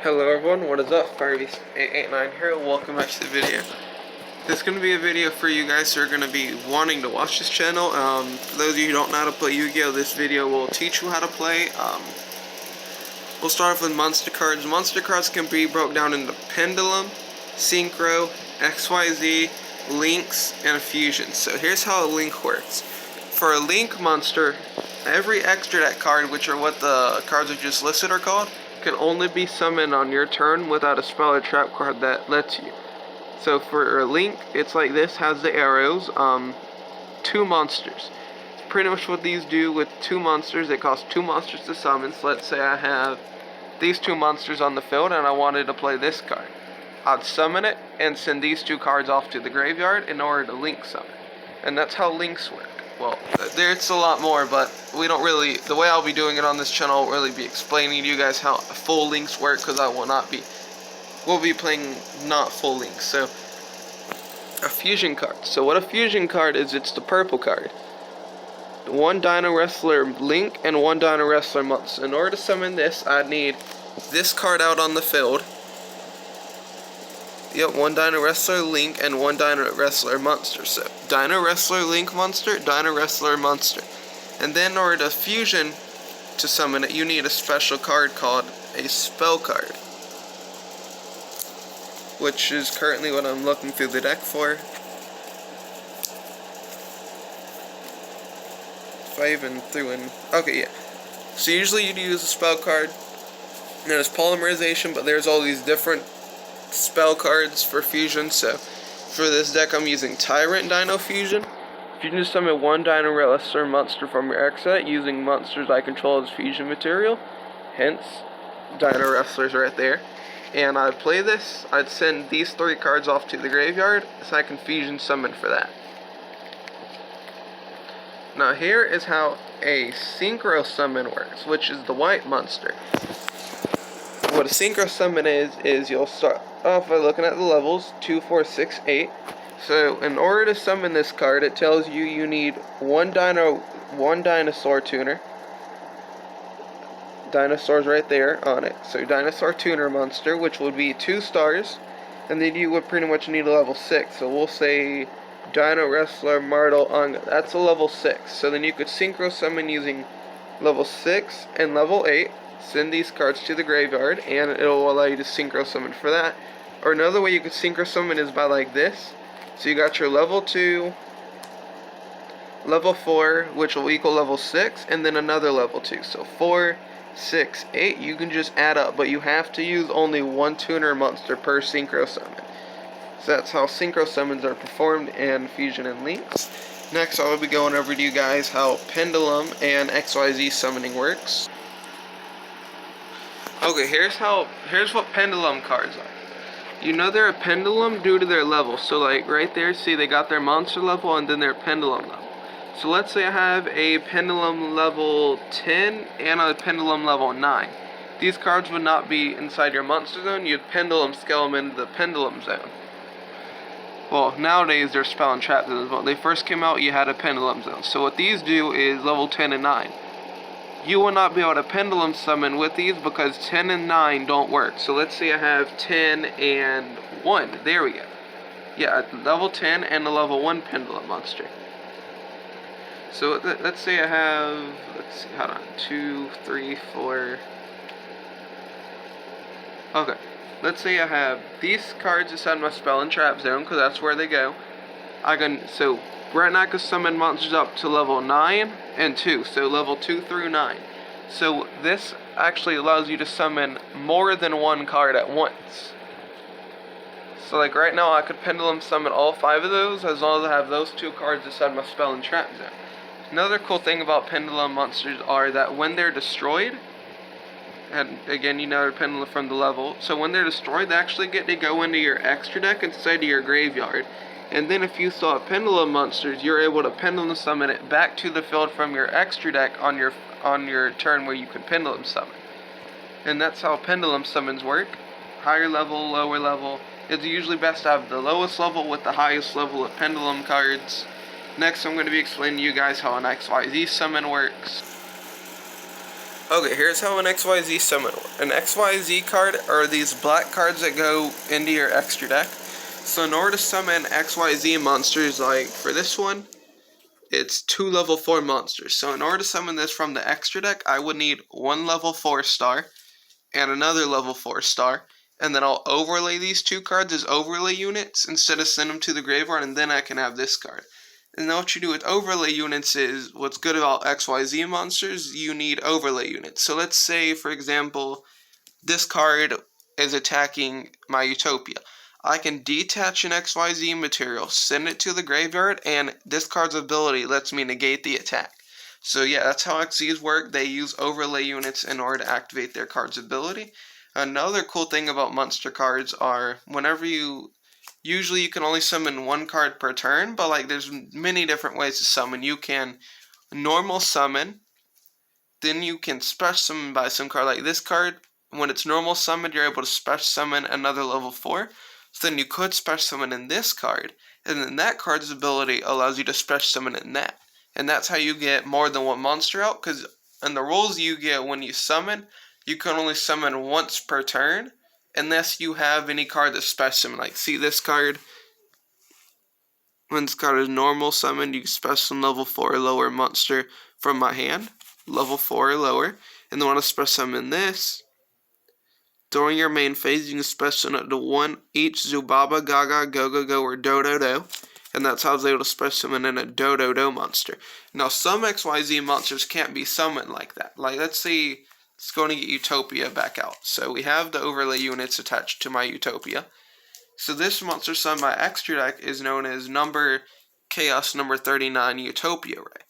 Hello everyone, what is up? Firebeast889 here, welcome back to the video. This is going to be a video for you guys who are going to be wanting to watch this channel. For those of you who don't know how to play Yu-Gi-Oh, this video will teach you how to play. We'll start off with monster cards. Monster cards can be broken down into Pendulum, Synchro, XYZ, Links, and Fusion. So here's how a Link works. For a Link monster, every extra deck card, which are what the cards I just listed are called, can only be summoned on your turn without a spell or trap card that lets you. So for a Link, it's like this, has the arrows, two monsters. It's pretty much what these do with two monsters. It costs two monsters to summon. So let's say I have these two monsters on the field and I wanted to play this card. I'd summon it and send these two cards off to the graveyard in order to Link summon. And that's how Links work. Well, there's a lot more, but we don't really, the way I'll be doing it on this channel, I won't really be explaining to you guys how full Links work, because I will not be, we'll be playing not full Links. So, a fusion card. So what a fusion card is, it's the purple card. One Dino Wrestler Link and one Dino Wrestler Monster. In order to summon this, I'd need this card out on the field. Yep, one Dino Wrestler Link and one Dino Wrestler Monster. So, Dino Wrestler Link Monster, Dino Wrestler Monster. And then in order to fusion to summon it, you need a special card called a spell card, which is currently what I'm looking through the deck for. If I even threw in... Okay, yeah. So usually you'd use a spell card. There's polymerization, but there's all these different spell cards for fusion. So for this deck I'm using Tyrant Dino Fusion. You can just summon one Dino Wrestler monster from your X set using monsters I control as fusion material. Hence, Dino Wrestlers right there. And I'd play this, I'd send these three cards off to the graveyard so I can fusion summon for that. Now here is how a Synchro Summon works, which is the white monster. What a Synchro Summon is you'll start off by looking at the levels, 2, 4, 6, 8. So in order to summon this card, it tells you you need one dinosaur tuner. Dinosaurs right there on it. So dinosaur tuner monster, which would be 2 stars. And then you would pretty much need a level 6. So we'll say Dino Wrestler Martel Unga. That's a level 6. So then you could Synchro Summon using level 6 and level 8. Send these cards to the graveyard, and it'll allow you to Synchro Summon for that. Or another way you could Synchro Summon is by like this. So you got your level 2, level 4, which will equal level 6, and then another level 2. So 4, 6, 8, you can just add up, but you have to use only one tuner monster per Synchro Summon. So that's how Synchro Summons are performed in Fusion and Links. Next, I'll be going over to you guys how Pendulum and XYZ summoning works. Okay, here's what Pendulum cards are. You know they're a Pendulum due to their level. So like right there, see they got their monster level and then their Pendulum level. So let's say I have a Pendulum level 10 and a Pendulum level 9. These cards would not be inside your monster zone. You'd Pendulum scale them into the Pendulum zone. Well, nowadays they're spell and trap zones. When they first came out, you had a Pendulum zone. So what these do is level 10 and 9. You will not be able to Pendulum summon with these because 10 and 9 don't work. So let's say I have 10 and 1. There we go. Yeah, level 10 and a level 1 Pendulum monster. So let's say I have, let's see, hold on, 2, 3, 4. Okay, let's say I have these cards inside my spell and trap zone because that's where they go. So right now I can summon monsters up to level 9 and 2, so level 2 through 9. So this actually allows you to summon more than one card at once. So like right now I could Pendulum summon all 5 of those as long as I have those 2 cards inside my spell and trap zone. Another cool thing about Pendulum monsters are that when they're destroyed, and again you know they're Pendulum from the level, so when they're destroyed they actually get to go into your extra deck instead of your graveyard. And then if you saw Pendulum monsters, you're able to Pendulum summon it back to the field from your extra deck on your turn where you can Pendulum summon. And that's how Pendulum summons work. Higher level, lower level. It's usually best to have the lowest level with the highest level of Pendulum cards. Next I'm going to be explaining to you guys how an XYZ summon works. Okay, here's how an XYZ summon works. An XYZ card are these black cards that go into your extra deck. So in order to summon XYZ monsters, like for this one, it's 2 level 4 monsters. So in order to summon this from the extra deck, I would need 1 level 4 star and another level 4 star. And then I'll overlay these 2 cards as overlay units instead of send them to the graveyard, and then I can have this card. And then what you do with overlay units is, what's good about XYZ monsters, you need overlay units. So let's say, for example, this card is attacking my Utopia. I can detach an XYZ material, send it to the graveyard, and this card's ability lets me negate the attack. So yeah, that's how XZs work. They use overlay units in order to activate their card's ability. Another cool thing about monster cards are whenever usually you can only summon 1 card per turn, but like there's many different ways to summon. You can normal summon, then you can special summon by some card. Like this card, when it's normal summoned, you're able to special summon another level 4. So then you could special summon in this card, and then that card's ability allows you to special summon in that. And that's how you get more than 1 monster out, because in the rules you get when you summon, you can only summon once per turn, unless you have any card that's special summon. Like, see this card? When this card is normal summoned, you special summon level 4 or lower monster from my hand. Level 4 or lower. And then when I special summon this, during your main phase, you can special summon up to 1 each Zubaba, Gaga, Go-Go-Go, or Do-Do-Do. And that's how I was able to special summon in a Do-Do-Do monster. Now, some XYZ monsters can't be summoned like that. Like, let's see, it's going to get Utopia back out. So we have the overlay units attached to my Utopia. So this monster summoned by extra deck is known as Chaos number 39 Utopia Ray.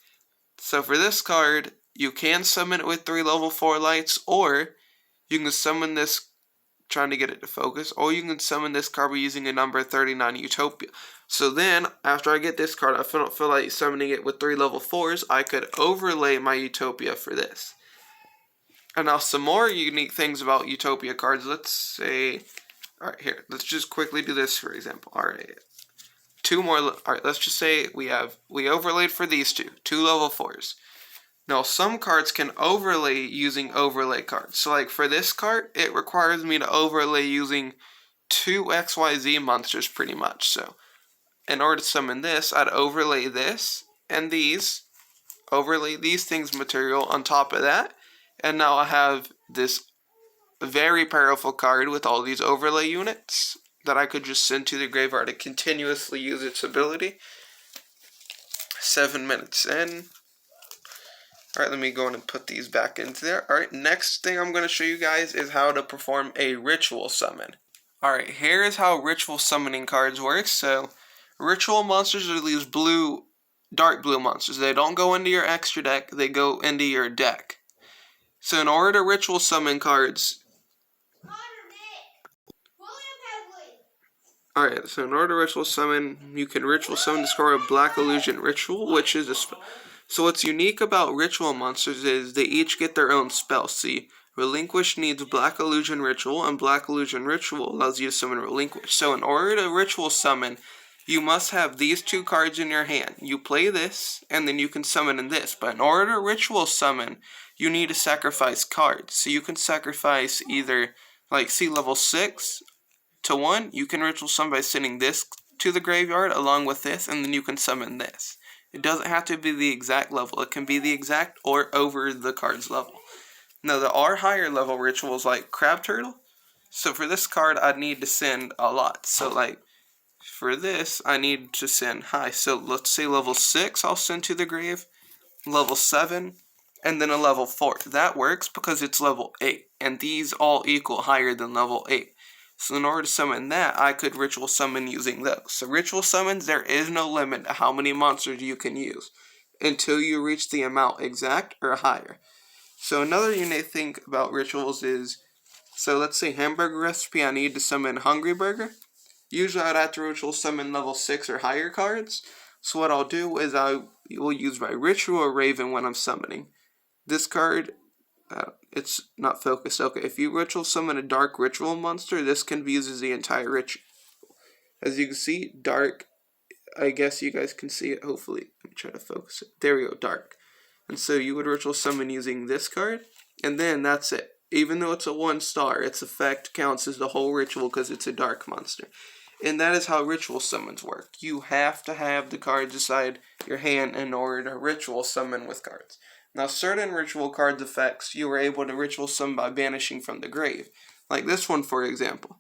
So for this card, you can summon it with 3 level 4 lights, or you can summon this, trying to get it to focus, or you can summon this card by using a number 39 Utopia. So then, after I get this card, I don't feel like summoning it with 3 level 4s, I could overlay my Utopia for this. And now some more unique things about Utopia cards. Let's say, alright, here, let's just quickly do this for example. Alright, 2 more, alright, let's just say we overlaid for these 2 level 4s. Now, some cards can overlay using overlay cards. So, like, for this card, it requires me to overlay using 2 XYZ monsters, pretty much. So, in order to summon this, I'd overlay this and these. Overlay these things material on top of that. And now I have this very powerful card with all these overlay units that I could just send to the graveyard to continuously use its ability. 7 minutes in. Alright, let me go in and put these back into there. Alright, next thing I'm going to show you guys is how to perform a ritual summon. Alright, here is how ritual summoning cards work. So, ritual monsters are these blue, dark blue monsters. They don't go into your extra deck, they go into your deck. So in order to ritual summon cards... Alright, so in order to ritual summon, you can ritual summon the score of Black Illusion Ritual, which is a so what's unique about ritual monsters is they each get their own spell. See, Relinquish needs Black Illusion Ritual, and Black Illusion Ritual allows you to summon Relinquish. So in order to ritual summon, you must have these 2 cards in your hand. You play this, and then you can summon in this. But in order to ritual summon, you need to sacrifice cards. So you can sacrifice either, like, see, level 6 to 1, you can ritual summon by sending this to the graveyard along with this, and then you can summon this. It doesn't have to be the exact level. It can be the exact or over the card's level. Now, there are higher level rituals like Crab Turtle. So for this card, I'd need to send a lot. So, like, for this, I need to send high. So let's say level 6 I'll send to the grave. Level 7, and then a level 4. That works because it's level 8. And these all equal higher than level 8. So in order to summon that, I could ritual summon using those. So ritual summons, there is no limit to how many monsters you can use until you reach the amount exact or higher. So another unique thing about rituals is, so let's say hamburger recipe, I need to summon Hungry Burger. Usually I'd have to ritual summon level 6 or higher cards. So what I'll do is I will use my Ritual or Raven when I'm summoning. This card... it's not focused. Okay, if you ritual summon a dark ritual monster, this can be used as the entire ritual. As you can see, dark, I guess you guys can see it, hopefully. Let me try to focus it. There we go, dark. And so you would ritual summon using this card. And then that's it. Even though it's a 1-star, its effect counts as the whole ritual because it's a dark monster. And that is how ritual summons work. You have to have the cards inside your hand in order to ritual summon with cards. Now, certain ritual cards effects you are able to ritual summon by banishing from the grave. Like this one, for example.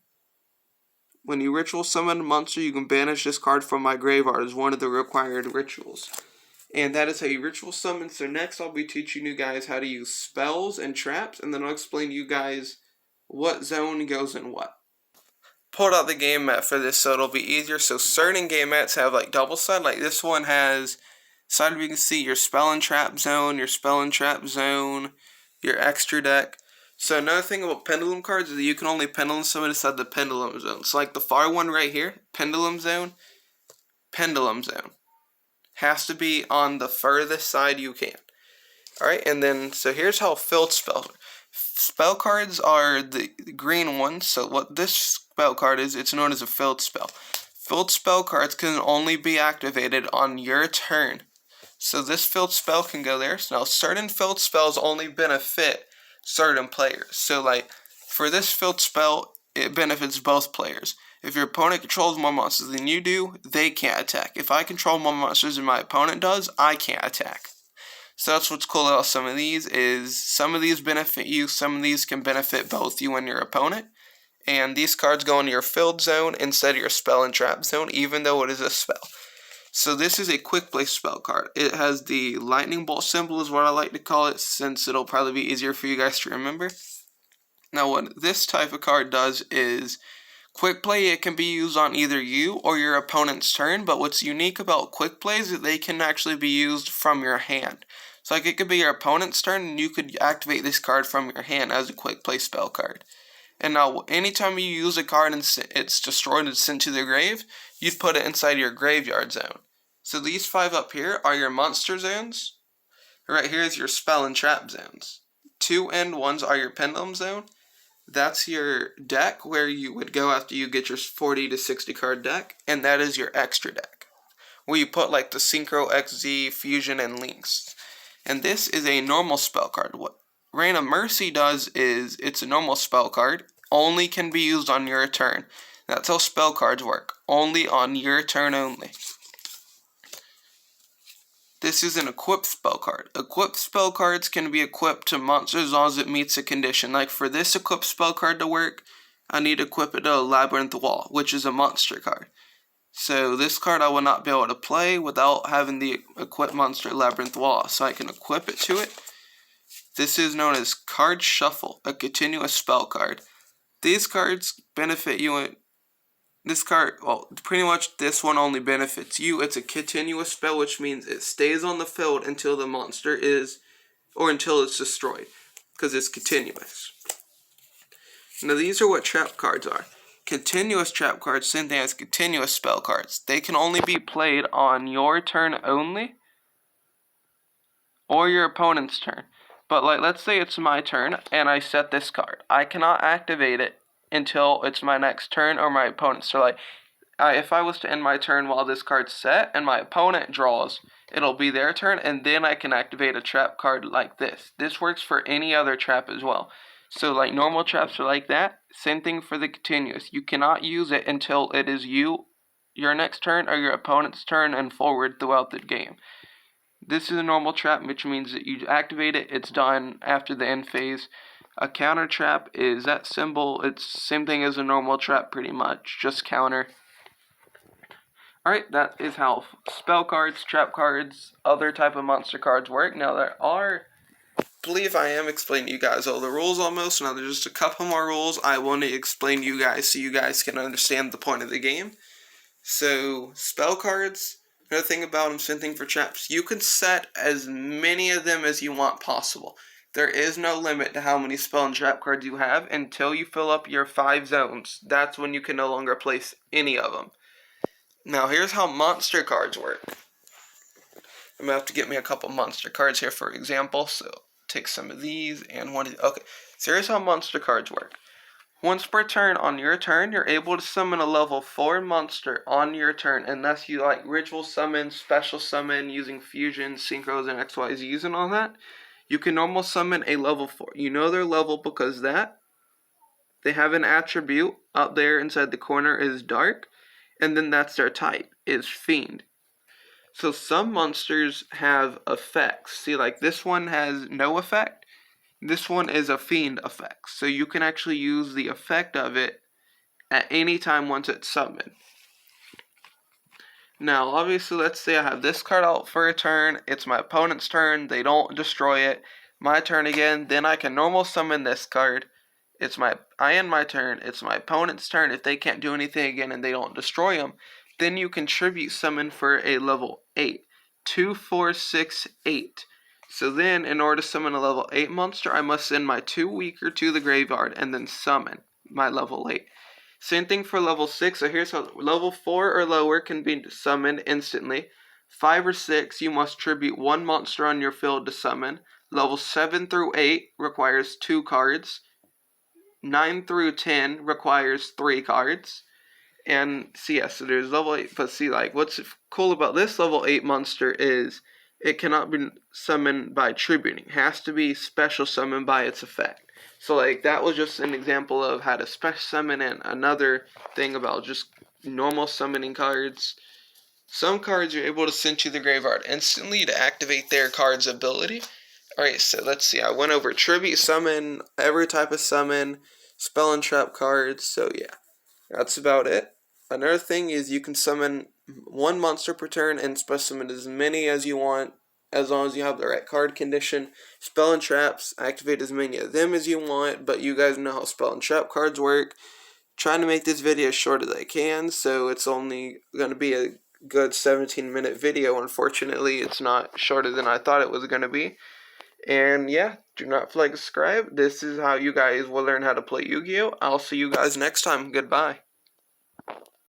When you ritual summon a monster, you can banish this card from my graveyard as one of the required rituals. And that is how you ritual summon. So next I'll be teaching you guys how to use spells and traps, and then I'll explain to you guys what zone goes in what. Pulled out the game mat for this so it'll be easier. So certain game mats have like double side, like this one has side where you can see your spell and trap zone, your extra deck. So another thing about pendulum cards is that you can only pendulum summon inside the pendulum zone. So like the far one right here, pendulum zone, has to be on the furthest side you can. Alright, and then, so here's how filled spells are. Spell cards are the green ones, so what this spell card is, it's known as a filled spell. Filled spell cards can only be activated on your turn. So this filled spell can go there. So now certain filled spells only benefit certain players. So like, for this filled spell, it benefits both players. If your opponent controls more monsters than you do, they can't attack. If I control more monsters than my opponent does, I can't attack. So that's what's cool about some of these is some of these benefit you, some of these can benefit both you and your opponent. And these cards go into your filled zone instead of your spell and trap zone, even though it is a spell. So this is a quick play spell card. It has the lightning bolt symbol is what I like to call it, since it'll probably be easier for you guys to remember. Now what this type of card does is quick play. It can be used on either you or your opponent's turn, but what's unique about quick plays is that they can actually be used from your hand. So like it could be your opponent's turn and you could activate this card from your hand as a quick play spell card. And now anytime you use a card and it's destroyed and sent to the grave, you'd put it inside your graveyard zone. So these 5 up here are your monster zones. Right here is your spell and trap zones. 2 end ones are your pendulum zone. That's your deck where you would go after you get your 40 to 60 card deck, and that is your extra deck, where you put like the Synchro, XZ, Fusion, and Links. And this is a normal spell card. What Reign of Mercy does is it's a normal spell card, only can be used on your turn. That's how spell cards work, only on your turn only. This is an equipped spell card. Equipped spell cards can be equipped to monsters as long as it meets a condition. Like for this equipped spell card to work, I need to equip it to Labyrinth Wall, which is a monster card. So this card I will not be able to play without having the equipped monster Labyrinth Wall. So I can equip it to it. This is known as Card Shuffle, a continuous spell card. These cards benefit you. This card, well, pretty much this one only benefits you. It's a continuous spell, which means it stays on the field until the monster is, or until it's destroyed, because it's continuous. Now these are what trap cards are. Continuous trap cards, same thing as continuous spell cards. They can only be played on your turn only, or your opponent's turn. But like, let's say it's my turn, and I set this card. I cannot activate it until it's my next turn or my opponent's. So like, if I was to end my turn while this card's set and my opponent draws, it'll be their turn, and then I can activate a trap card like this. This works for any other trap as well. So like normal traps are like that. Same thing for the continuous. You cannot use it until it is your next turn or your opponent's turn and forward throughout the game. This is a normal trap, which means that you activate it, it's done after the end phase. A counter trap is that symbol. It's same thing as a normal trap pretty much, just counter. Alright, that is how spell cards, trap cards, other type of monster cards work. Now there are, I believe I am explaining to you guys all the rules almost. Now there's just a couple more rules I want to explain to you guys so you guys can understand the point of the game. So, spell cards, another thing about them, same thing for traps. You can set as many of them as you want possible. There is no limit to how many spell and trap cards you have until you fill up your 5 zones. That's when you can no longer place any of them. Now, here's how monster cards work. I'm going to have to get me a couple monster cards here, for example. So, take some of these and one of the, okay. So, here's how monster cards work. Once per turn on your turn, you're able to summon a level 4 monster on your turn, unless you like ritual summon, special summon, using fusion, synchros, and XYZs and all that. You can normal summon a level 4. You know their level because they have an attribute up there inside the corner is dark, and then that's their type, is fiend. So some monsters have effects. See, like this one has no effect. This one is a fiend effect. So you can actually use the effect of it at any time once it's summoned. Now, obviously, let's say I have this card out for a turn. It's my opponent's turn. They don't destroy it. My turn again. Then I can normal summon this card. I end my turn. It's my opponent's turn. If they can't do anything again and they don't destroy them, then you can tribute summon for a level 8. 2, 4, 6, 8. So then, in order to summon a level 8 monster, I must send my 2 weaker to the graveyard and then summon my level 8. Same thing for level 6. So here's how level 4 or lower can be summoned instantly. 5 or 6, you must tribute 1 monster on your field to summon. Level 7 through 8 requires 2 cards. 9 through 10 requires 3 cards. And see, yeah, so there's level 8. But see, like, what's cool about this level 8 monster is it cannot be summoned by tributing. It has to be special summoned by its effect. So, like, that was just an example of how to special summon, and another thing about just normal summoning cards. Some cards you're able to send to the graveyard instantly to activate their card's ability. Alright, so let's see. I went over tribute summon, every type of summon, spell and trap cards. So, yeah, that's about it. Another thing is you can summon 1 monster per turn and special summon as many as you want, as long as you have the right card condition. Spell and traps, activate as many of them as you want, but you guys know how spell and trap cards work. Trying to make this video as short as I can, so it's only going to be a good 17-minute video. Unfortunately, it's not shorter than I thought it was going to be. And yeah, do not forget to subscribe. This is how you guys will learn how to play Yu-Gi-Oh! I'll see you guys next time. Goodbye.